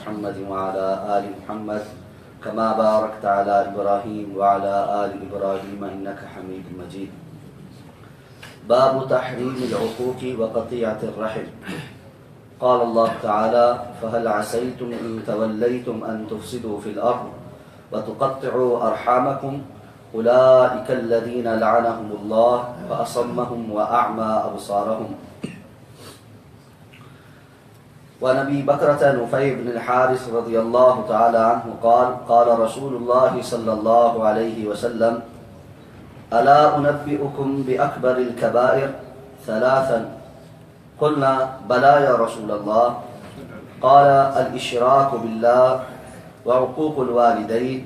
محمد وعلى آل محمد كما باركت على إبراهيم وعلى آل إبراهيم إنك حميد مجيد. باب تحريم العقوق وقطيعة الرحم. قال الله تعالى: فهل عسيتم إن توليتم أن تفسدوا في الأرض وتقطعوا أرحامكم أولئك الذين لعنهم الله فأصمهم وأعمى أبصارهم. ونبي بكرة نفيع بن الحارث رضي الله تعالى عنه قال: قال رسول الله صلى الله عليه وسلم: ألا أنبئكم بأكبر الكبائر ثلاثا؟ قلنا: بلى يا رسول الله. قال: الإشراك بالله وعقوق الوالدين.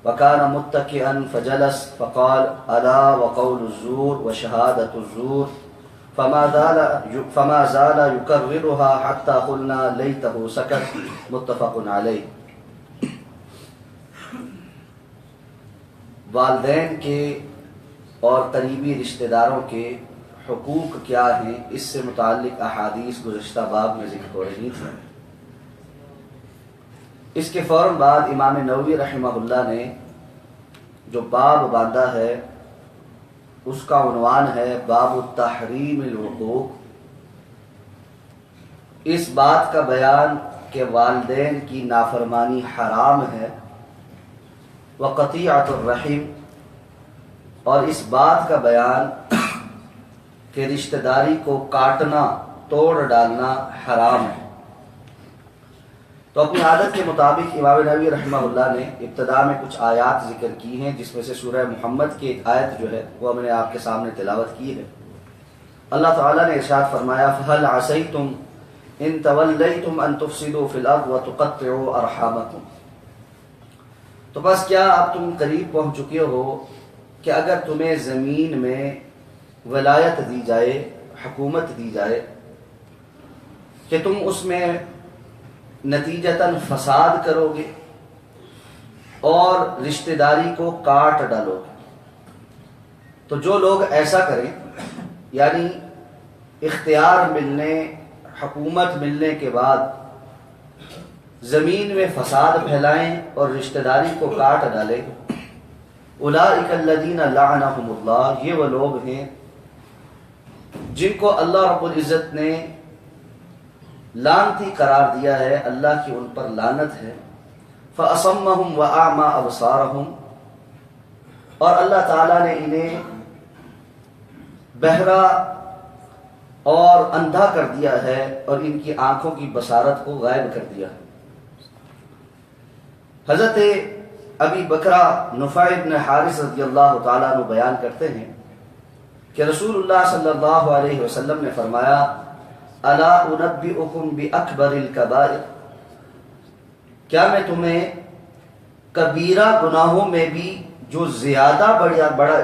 وكان متكئا فجلس فقال: ألا وقول الزور وشهادة الزور. فما زال يكررها حتى قلنا ليته سكت. متفق علیہ. والدین کے اور قریبی رشتہ داروں کے حقوق کیا ہیں، اس سے متعلق احادیث گزشتہ باب میں ذکر ہو رہی تھی. اس کے فوراً بعد امام نووی رحمہ اللہ نے جو باب باندھا ہے اس کا عنوان ہے باب تحریم العقوق. اس بات کا بیان کہ والدین کی نافرمانی حرام ہے، وقطیعۃ الرحم، اور اس بات کا بیان کہ رشتہ داری کو کاٹنا، توڑ ڈالنا حرام ہے. تو اپنی عادت کے مطابق امام نووی رحمہ اللہ نے ابتدا میں کچھ آیات ذکر کی ہیں، جس میں سے سورہ محمد کی ایک آیت جو ہے وہ ہم نے آپ کے سامنے تلاوت کی ہے. اللہ تعالیٰ نے ارشاد فرمایا: فَهَلْ عَسَيْتُمْ إِن تَوَلَّيْتُمْ أَن تُفْسِدُوا فِي الْأَرْضِ وَتُقَطِّعُوا أَرْحَامَكُمْ. تو بس کیا اب تم قریب پہنچ چکے ہو کہ اگر تمہیں زمین میں ولایت دی جائے، حکومت دی جائے، کہ تم اس میں نتیجتاً فساد کرو گے اور رشتہ داری کو کاٹ ڈالو گے. تو جو لوگ ایسا کریں، یعنی اختیار ملنے، حکومت ملنے کے بعد زمین میں فساد پھیلائیں اور رشتہ داری کو کاٹ ڈالیں، اولئک الذین لعنہم اللہ، یہ وہ لوگ ہیں جن کو اللہ رب العزت نے لعنتی قرار دیا ہے، اللہ کی ان پر لعنت ہے. فَأَصَمَّهُمْ وَأَعْمَى أَبْصَارَهُمْ، اور اللہ تعالیٰ نے انہیں بہرا اور اندھا کر دیا ہے اور ان کی آنکھوں کی بصارت کو غائب کر دیا ہے. حضرت ابی بکرہ نفیع بن حارث رضی اللہ تعالیٰ عنہ بیان کرتے ہیں کہ رسول اللہ صلی اللہ علیہ وسلم نے فرمایا: الا انبئکم باکبر الکبائر، کیا میں تمہیں کبیرہ گناہوں میں بھی جو زیادہ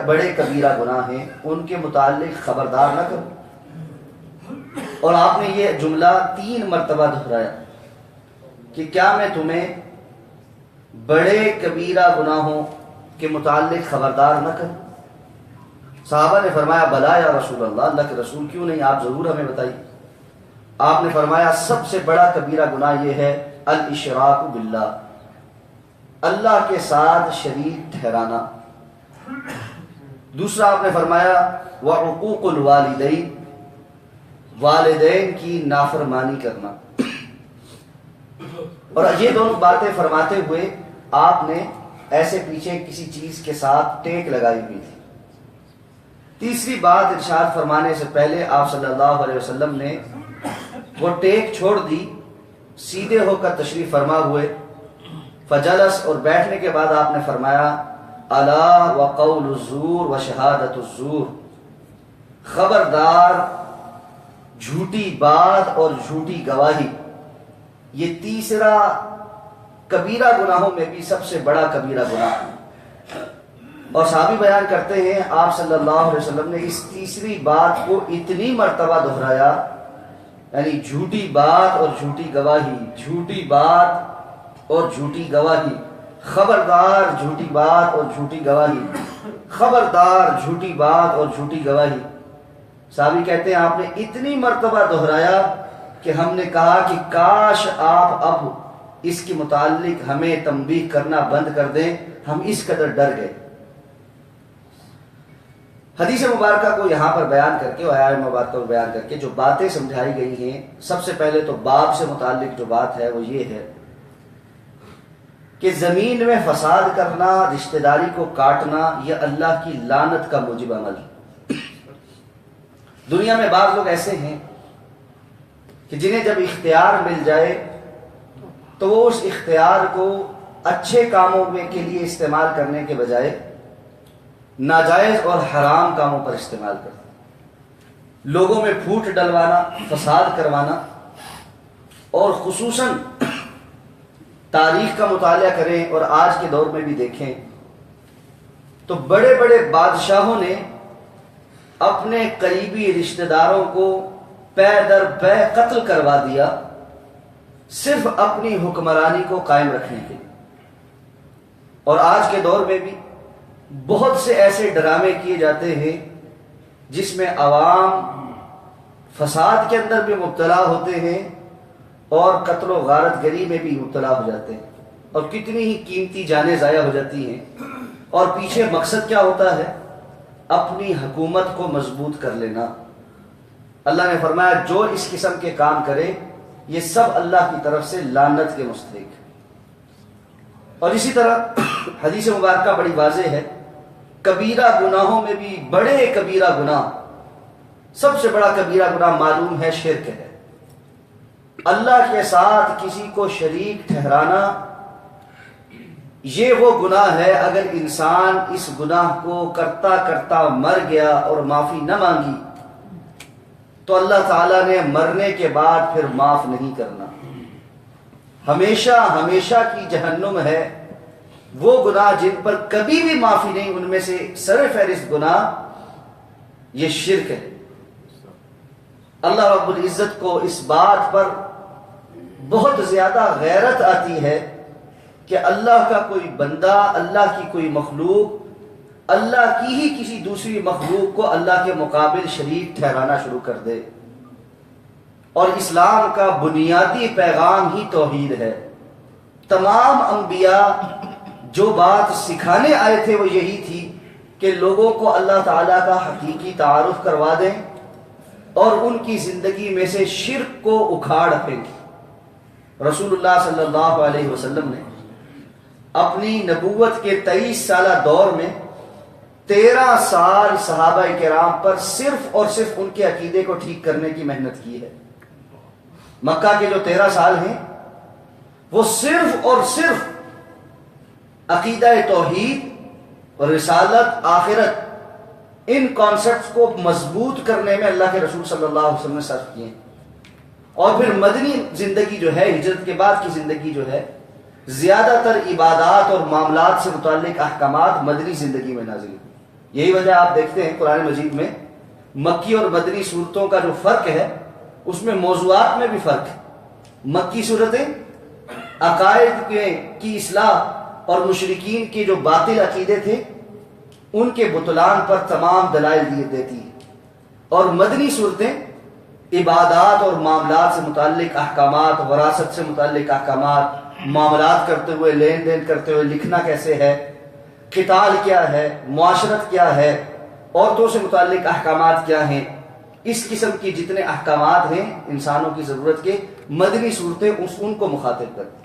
بڑے کبیرہ گناہ ہیں ان کے متعلق خبردار نہ کروں؟ اور آپ نے یہ جملہ 3 مرتبہ دہرایا کہ کیا میں تمہیں بڑے کبیرہ گناہوں کے متعلق خبردار نہ کروں؟ صحابہ نے فرمایا: بلا یا رسول اللہ، اللہ کے رسول کیوں نہیں، آپ ضرور ہمیں بتائیے. آپ نے فرمایا: سب سے بڑا کبیرہ گناہ یہ ہے الاشراک باللہ، اللہ کے ساتھ شریک ٹھہرانا. دوسرا آپ نے فرمایا: وعقوق الوالدین، والدین کی نافرمانی کرنا. اور یہ دونوں باتیں فرماتے ہوئے آپ نے ایسے پیچھے کسی چیز کے ساتھ ٹیک لگائی ہوئی تھی. تیسری بات ارشاد فرمانے سے پہلے آپ صلی اللہ علیہ وسلم نے وہ ٹیک چھوڑ دی، سیدھے ہو کر تشریف فرما ہوئے. فجلس، اور بیٹھنے کے بعد آپ نے فرمایا: الا وقول الزور وشہادت الزور، خبردار جھوٹی بات اور جھوٹی گواہی. یہ تیسرا کبیرہ گناہوں میں بھی سب سے بڑا کبیرہ گناہ ہے. اور صحابی بیان کرتے ہیں آپ صلی اللہ علیہ وسلم نے اس تیسری بات کو اتنی مرتبہ دہرایا، یعنی جھوٹی بات اور جھوٹی گواہی، جھوٹی بات اور جھوٹی گواہی، خبردار جھوٹی بات اور جھوٹی گواہی، خبردار جھوٹی بات اور جھوٹی گواہی. صحابی کہتے ہیں آپ نے اتنی مرتبہ دہرایا کہ ہم نے کہا کہ کاش آپ اب اس کے متعلق ہمیں تنبیہ کرنا بند کر دیں، ہم اس قدر ڈر گئے۔ حدیث مبارکہ کو یہاں پر بیان کر کے، آیات مبارکہ کو بیان کر کے جو باتیں سمجھائی گئی ہیں، سب سے پہلے تو باب سے متعلق جو بات ہے وہ یہ ہے کہ زمین میں فساد کرنا، رشتہ داری کو کاٹنا، یہ اللہ کی لعنت کا موجب عمل ہے۔ دنیا میں بعض لوگ ایسے ہیں کہ جنہیں جب اختیار مل جائے تو وہ اس اختیار کو اچھے کاموں کے لیے استعمال کرنے کے بجائے ناجائز اور حرام کاموں پر استعمال کرتے ہیں۔ لوگوں میں پھوٹ ڈلوانا، فساد کروانا، اور خصوصاً تاریخ کا مطالعہ کریں اور آج کے دور میں بھی دیکھیں تو بڑے بڑے بادشاہوں نے اپنے قریبی رشتہ داروں کو پے در پے قتل کروا دیا، صرف اپنی حکمرانی کو قائم رکھنے کے لیے۔ اور آج کے دور میں بھی بہت سے ایسے ڈرامے کیے جاتے ہیں جس میں عوام فساد کے اندر بھی مبتلا ہوتے ہیں اور قتل و غارت گری میں بھی مبتلا ہو جاتے ہیں، اور کتنی ہی قیمتی جانیں ضائع ہو جاتی ہیں، اور پیچھے مقصد کیا ہوتا ہے؟ اپنی حکومت کو مضبوط کر لینا۔ اللہ نے فرمایا جو اس قسم کے کام کرے یہ سب اللہ کی طرف سے لعنت کے مستحق۔ اور اسی طرح حدیث مبارکہ بڑی واضح ہے، کبیرہ گناہوں میں بھی بڑے کبیرہ گناہ، سب سے بڑا کبیرہ گناہ معلوم ہے شرک ہے۔ اللہ کے ساتھ کسی کو شریک ٹھہرانا، یہ وہ گناہ ہے اگر انسان اس گناہ کو کرتا کرتا مر گیا اور معافی نہ مانگی تو اللہ تعالیٰ نے مرنے کے بعد پھر معاف نہیں کرنا، ہمیشہ ہمیشہ کی جہنم ہے۔ وہ گناہ جن پر کبھی بھی معافی نہیں، ان میں سے سر فہرست گناہ یہ شرک ہے۔ اللہ رب العزت کو اس بات پر بہت زیادہ غیرت آتی ہے کہ اللہ کا کوئی بندہ، اللہ کی کوئی مخلوق، اللہ کی ہی کسی دوسری مخلوق کو اللہ کے مقابل شریک ٹھہرانا شروع کر دے۔ اور اسلام کا بنیادی پیغام ہی توحید ہے۔ تمام انبیاء جو بات سکھانے آئے تھے وہ یہی تھی کہ لوگوں کو اللہ تعالیٰ کا حقیقی تعارف کروا دیں اور ان کی زندگی میں سے شرک کو اکھاڑ پھینکیں۔ رسول اللہ صلی اللہ علیہ وسلم نے اپنی نبوت کے 23 سالہ دور میں 13 سال صحابہ کرام پر صرف اور صرف ان کے عقیدے کو ٹھیک کرنے کی محنت کی ہے۔ مکہ کے جو 13 سال ہیں وہ صرف اور صرف عقیدہ توحید اور رسالت، آخرت، ان کانسیپٹس کو مضبوط کرنے میں اللہ کے رسول صلی اللہ علیہ وسلم نے صرف کیے ہیں۔ اور پھر مدنی زندگی جو ہے، ہجرت کے بعد کی زندگی جو ہے، زیادہ تر عبادات اور معاملات سے متعلق احکامات مدنی زندگی میں نازل ہوئے۔ یہی وجہ آپ دیکھتے ہیں قرآن مجید میں مکی اور مدنی صورتوں کا جو فرق ہے اس میں موضوعات میں بھی فرق ہے۔ مکی صورتیں عقائد کی اصلاح اور مشرکین کے جو باطل عقیدے تھے ان کے بطلان پر تمام دلائل دیتی ہیں، اور مدنی صورتیں عبادات اور معاملات سے متعلق احکامات، وراثت سے متعلق احکامات، معاملات کرتے ہوئے، لین دین کرتے ہوئے لکھنا کیسے ہے، قتال کیا ہے، معاشرت کیا ہے، عورتوں سے متعلق احکامات کیا ہیں، اس قسم کی جتنے احکامات ہیں انسانوں کی ضرورت کے، مدنی صورتیں ان کو مخاطب کرتی۔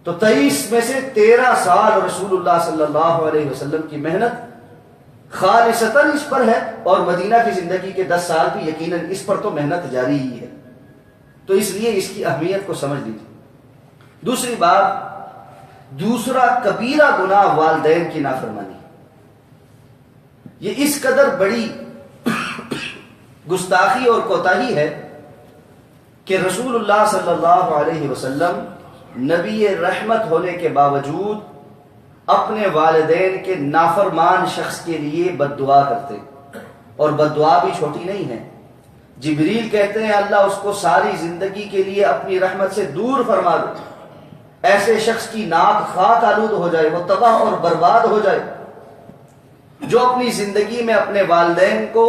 تو 23 میں سے 13 سال رسول اللہ صلی اللہ علیہ وسلم کی محنت خالصتاً اس پر ہے، اور مدینہ کی زندگی کے 10 سال بھی یقیناً اس پر تو محنت جاری ہی ہے۔ تو اس لیے اس کی اہمیت کو سمجھ لیجیے۔ دوسری بات، دوسرا کبیرہ گناہ والدین کی نافرمانی، یہ اس قدر بڑی گستاخی اور کوتاہی ہے کہ رسول اللہ صلی اللہ علیہ وسلم نبی رحمت ہونے کے باوجود اپنے والدین کے نافرمان شخص کے لیے بد دعا کرتے، اور بد دعا بھی چھوٹی نہیں ہے۔ جبریل کہتے ہیں اللہ اس کو ساری زندگی کے لیے اپنی رحمت سے دور فرما دے، ایسے شخص کی ناک خاک آلود ہو جائے، وہ تباہ اور برباد ہو جائے جو اپنی زندگی میں اپنے والدین کو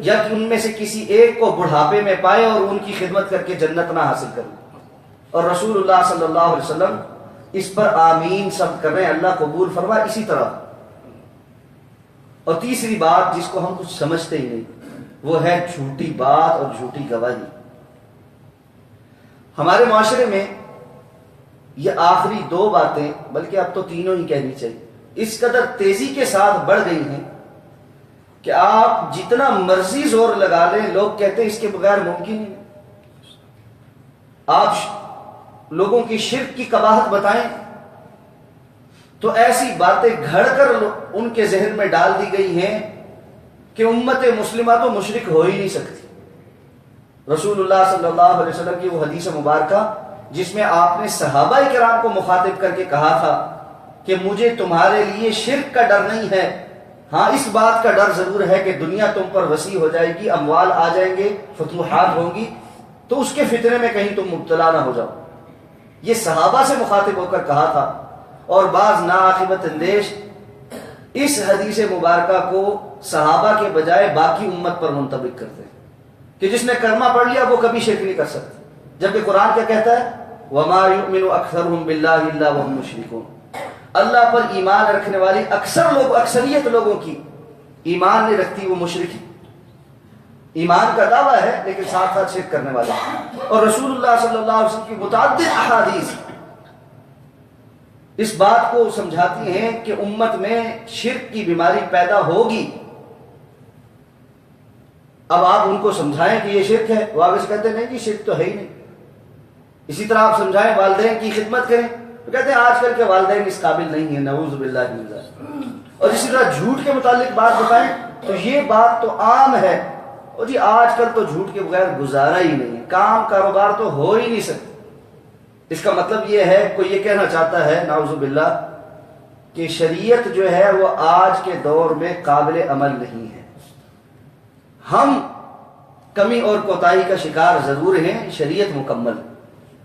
یا ان میں سے کسی ایک کو بڑھاپے میں پائے اور ان کی خدمت کر کے جنت نہ حاصل کرے۔ اور رسول اللہ صلی اللہ علیہ وسلم اس پر آمین سب کر رہے ہیں، اللہ قبول فرما اسی طرح۔ اور تیسری بات جس کو ہم کچھ سمجھتے ہی نہیں، وہ ہے جھوٹی بات اور جھوٹی گواہی۔ ہمارے معاشرے میں یہ آخری دو باتیں، بلکہ اب تو تینوں ہی کہنی چاہیے، اس قدر تیزی کے ساتھ بڑھ گئی ہیں کہ آپ جتنا مرضی زور لگا لیں، لوگ کہتے ہیں اس کے بغیر ممکن نہیں۔ آپ لوگوں کی شرک کی قباحت بتائیں تو ایسی باتیں گھڑ کر ان کے ذہن میں ڈال دی گئی ہیں کہ امت مسلمہ تو مشرک ہو ہی نہیں سکتی۔ رسول اللہ صلی اللہ علیہ وسلم کی وہ حدیث مبارکہ جس میں آپ نے صحابہ کرام کو مخاطب کر کے کہا تھا کہ مجھے تمہارے لیے شرک کا ڈر نہیں ہے، ہاں اس بات کا ڈر ضرور ہے کہ دنیا تم پر وسیع ہو جائے گی، اموال آ جائیں گے، فتوحات ہوں گی، تو اس کے فتنے میں کہیں تم مبتلا نہ ہو جاؤ۔ یہ صحابہ سے مخاطب ہو کر کہا تھا، اور بعض ناعاقبت اندیش اس حدیث مبارکہ کو صحابہ کے بجائے باقی امت پر منطبق کرتے ہیں کہ جس نے کلمہ پڑھ لیا وہ کبھی شرک نہیں کر سکتا، جبکہ قرآن کیا کہتا ہے؟ وَمَا يُؤْمِنُ أَكْثَرُهُمْ بِاللَّهِ إِلَّا وَهُمْ مُشْرِكُونَ۔ اللہ پر ایمان رکھنے والی اکثریت لوگوں کی ایمان نہیں رکھتی، وہ مشرک ایمان کا دعویٰ ہے لیکن ساتھ ساتھ شرک کرنے والا۔ اور رسول اللہ صلی اللہ علیہ وسلم کی متعدد احادیث اس بات کو سمجھاتی ہیں کہ امت میں شرک کی بیماری پیدا ہوگی۔ اب آپ ان کو سمجھائیں کہ یہ شرک ہے، وہ آگے سے کہتے ہیں نہیں جی شرک تو ہے ہی نہیں۔ اسی طرح آپ سمجھائیں والدین کی خدمت کریں تو کہتے ہیں آج کل کے والدین اس قابل نہیں ہیں، نعوذ باللہ من ذالک۔ اور اسی طرح جھوٹ کے متعلق بات بتائیں تو یہ بات تو عام ہے، اور جی آج کل تو جھوٹ کے بغیر گزارا ہی نہیں ہے، کام کاروبار تو ہو ہی نہیں سکتا۔ اس کا مطلب یہ ہے کوئی یہ کہنا چاہتا ہے نعوذ باللہ کہ شریعت جو ہے وہ آج کے دور میں قابل عمل نہیں ہے۔ ہم کمی اور کوتاہی کا شکار ضرور ہیں، شریعت مکمل،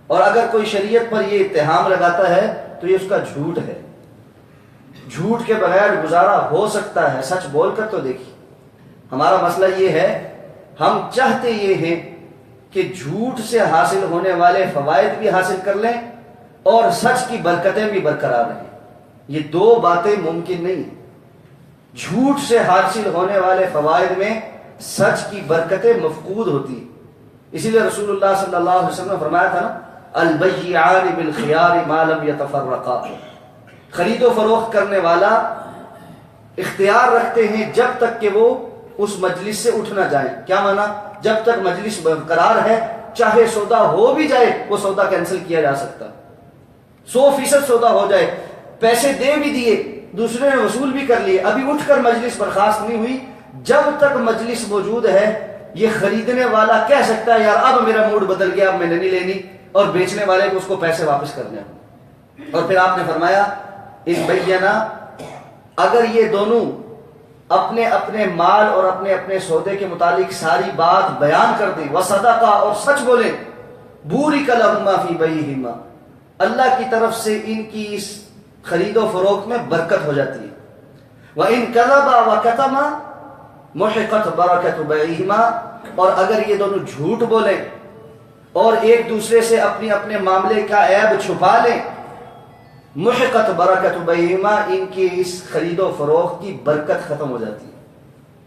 اور اگر کوئی شریعت پر یہ اتہام لگاتا ہے تو یہ اس کا جھوٹ ہے۔ جھوٹ کے بغیر گزارا ہو سکتا ہے، سچ بول کر تو دیکھیے۔ ہمارا مسئلہ یہ ہے، ہم چاہتے یہ ہیں کہ جھوٹ سے حاصل ہونے والے فوائد بھی حاصل کر لیں اور سچ کی برکتیں بھی برقرار رہیں۔ یہ دو باتیں ممکن نہیں۔ جھوٹ سے حاصل ہونے والے فوائد میں سچ کی برکتیں مفقود ہوتی ہیں۔ اسی لیے رسول اللہ صلی اللہ علیہ وسلم نے فرمایا تھا نا، البیعان بالخیار ما لم یتفرقا، خرید و فروخت کرنے والا اختیار رکھتے ہیں جب تک کہ وہ اس مجلس سے اٹھ نہ جائیں۔ کیا معنی؟ جب تک مجلس برقرار ہے، چاہے سودا ہو بھی جائے وہ سودا کینسل کیا جا سکتا، 100% سودا ہو جائے، پیسے دے بھی دیے، دوسرے نے وصول بھی کر لیے، ابھی اٹھ کر مجلس برخاست نہیں ہوئی، جب تک مجلس موجود ہے یہ خریدنے والا کہہ سکتا ہے یار اب میرا موڈ بدل گیا، اب میں نے نہیں لینی، اور بیچنے والے کو اس کو پیسے واپس کرنے ہوں۔ اور پھر آپ نے فرمایا اس بینا، اگر یہ دونوں اپنے اپنے مال اور اپنے اپنے سودے کے متعلق ساری بات بیان کر دیں، وصدقا، اور سچ بولیں، بورک لہما فی بیعہما، اللہ کی طرف سے ان کی اس خرید و فروخت میں برکت ہو جاتی ہے۔ وَإِن كَذَبَا وَكَتَمَا مُحِقَتْ بَرَكَتُ بَيْعِهِمَا، اور اگر یہ دونوں جھوٹ بولیں اور ایک دوسرے سے اپنے اپنے معاملے کا عیب چھپا لیں، محقت برکت بیہما، ان کی اس خرید و فروخت کی برکت ختم ہو جاتی ہے۔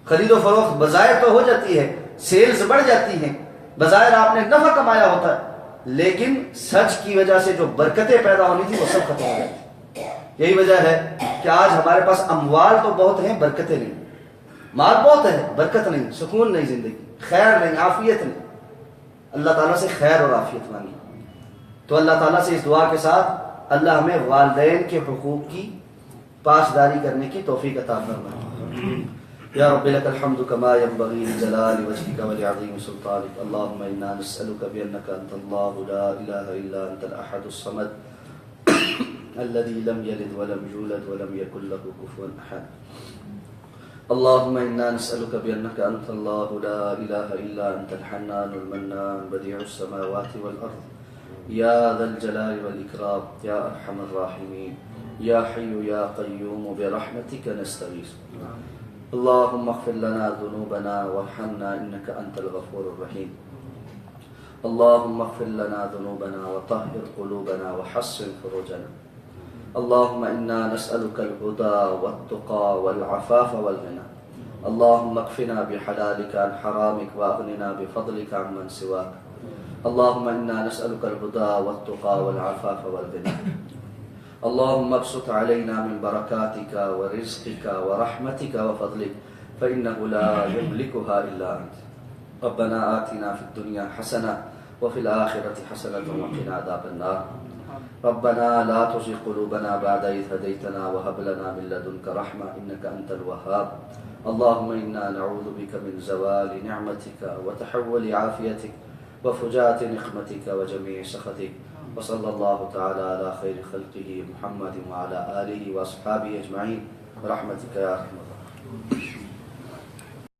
خرید و فروخت بظاہر تو ہو جاتی ہے، سیلز بڑھ جاتی ہیں، بظاہر آپ نے نفع کمایا ہوتا ہے، لیکن سچ کی وجہ سے جو برکتیں پیدا ہونی تھی وہ سب ختم ہو جاتی ہیں۔ یہی وجہ ہے کہ آج ہمارے پاس اموال تو بہت ہیں، برکتیں نہیں، مال بہت ہے، برکت نہیں، سکون نہیں، زندگی خیر نہیں، عافیت نہیں۔ اللہ تعالیٰ سے خیر اور عافیت مانگی، تو اللہ تعالیٰ سے اس دعا کے ساتھ اللہ ہمیں والدین کے حقوق کی پاسداری کرنے کی توفیق عطا فرمائے۔ یا رب لك الحمد كما ينبغي لجلال وجهك ولعظيم سلطانك، اللهم انا نسألك بأنك انت الله لا اله الا انت الاحد الصمد الذي لم يلد ولم يولد ولم يكن له كفوا احد، اللهم انا نسألك بأنك انت الله لا اله الا انت الحنان المنان بديع السماوات والارض، یا ذا الجلال والإکرام، یا ارحم الراحمین، یا حی یا قیوم برحمتک نستغیث، اللهم اغفر لنا ذنوبنا وارحمنا انك انت الغفور الرحیم، اللهم اغفر لنا ذنوبنا وطهر قلوبنا وحسن فروجنا. اللهم إنا نسألك الهدى والتقى والعفاف والغنى. اللهم اكفنا بحلالك عن حرامك وأغننا بفضلك عمن سواك. اللهم إنا نسألك الهدى والتقى والعفاف والغنى. اللهم ابسط علينا من بركاتك ورزقك ورحمتك وفضلك فإنه لا يملكها إلا أنت. ربنا آتنا في الدنيا حسنة وفي الآخرة حسنة وقنا عذاب النار. ربنا لا تزغ قلوبنا بعد إذ هديتنا وهب لنا من لدنك رحمة إنك أنت الوهاب. اللهم إنا نعوذ بك من زوال نعمتك وتحول عافيتك وفجاءة نقمتك وجميع سخطك. وصلى الله تعالى على خير خلقه محمد وعلى آله وأصحابه أجمعين برحمتك يا أرحم الراحمين.